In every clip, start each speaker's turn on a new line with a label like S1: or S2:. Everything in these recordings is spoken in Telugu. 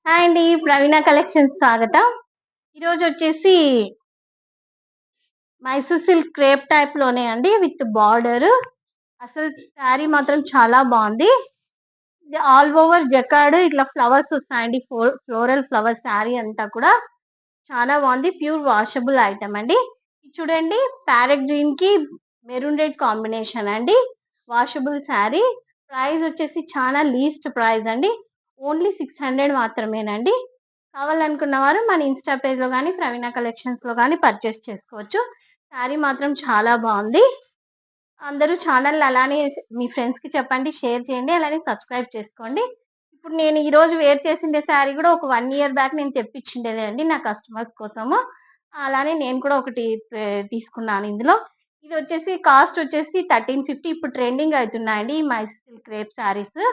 S1: హాయ్ అండి. ప్రవీణ కలెక్షన్స్ స్వాగతం. ఈరోజు వచ్చేసి మైసూర్ సిల్క్ క్రేప్ టైప్ లోనే అండి విత్ బార్డర్. అసలు శారీ మాత్రం చాలా బాగుంది. ఇది ఆల్ ఓవర్ జకార్డ్ ఇట్లా ఫ్లవర్స్ వస్తాయండి. ఫ్లోరల్ ఫ్లవర్ శారీ అంతా కూడా చాలా బాగుంది. ప్యూర్ వాషబుల్ ఐటమ్ అండి. ఇది చూడండి, ప్యారెట్ గ్రీన్ కి మెరూన్ రెడ్ కాంబినేషన్ అండి. వాషబుల్ శారీ. ప్రైస్ వచ్చేసి చాలా లీస్ట్ ప్రైస్ అండి. ఓన్లీ 600 మాత్రమేనండి. కావాలనుకున్న వారు మన ఇన్స్టా పేజ్లో కానీ ప్రవీణ కలెక్షన్స్లో కానీ పర్చేస్ చేసుకోవచ్చు. శారీ మాత్రం చాలా బాగుంది. అందరూ ఛానల్ అలానే మీ ఫ్రెండ్స్కి చెప్పండి, షేర్ చేయండి, అలానే సబ్స్క్రైబ్ చేసుకోండి. ఇప్పుడు నేను ఈరోజు వేర్ చేసిండే శారీ కూడా ఒక 1 year బ్యాక్ నేను తెప్పించిండేదే అండి నా కస్టమర్స్ కోసము. అలానే నేను కూడా ఒకటి తీసుకున్నాను ఇందులో. ఇది వచ్చేసి కాస్ట్ వచ్చేసి 1350. ఇప్పుడు ట్రెండింగ్ అవుతున్నాయండి ఈ మైసూర్ క్రేప్ శారీస్.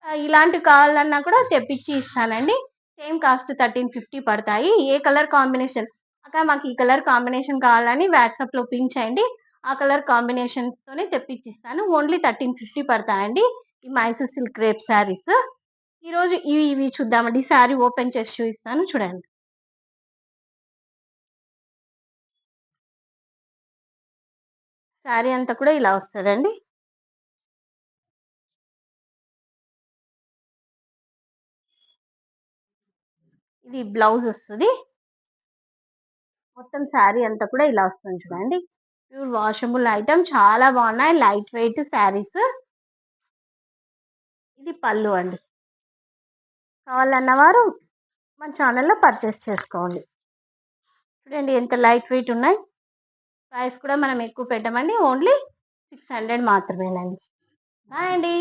S1: ఇలాంటివి కావాలన్నా కూడా తెప్పించి ఇస్తానండి. సేమ్ కాస్ట్ 1350 పడతాయి. ఏ కలర్ కాంబినేషన్ అక్క మాకు ఈ కలర్ కాంబినేషన్ కావాలని వాట్సాప్లో పింక్ చేయండి, ఆ కలర్ కాంబినేషన్తోనే తెప్పించిస్తాను. ఓన్లీ 1350 పడతాయండి ఈ మైసూర్ సిల్క్ క్రేప్ శారీస్. ఈరోజు ఇవి చూద్దామండి. శారీ ఓపెన్ చేసి చూపిస్తాను, చూడండి. శారీ అంతా కూడా ఇలా వస్తుందండి. ఇది బ్లౌజ్ వస్తుంది. మొత్తం శారీ అంతా కూడా ఇలా వస్తుంది చూడండి. ప్యూర్ వాషబుల్ ఐటమ్, చాలా బాగున్నాయి. Light weight saris. ఇది పళ్ళు అండి. కావాలన్న వారు మన ఛానల్లో పర్చేస్ చేసుకోండి. చూడండి ఎంత లైట్ వెయిట్ ఉన్నాయి. ప్రైస్ కూడా మనం ఎక్కువ పెట్టమండి. ఓన్లీ 600 మాత్రమేనండి. బాయ్ అండి.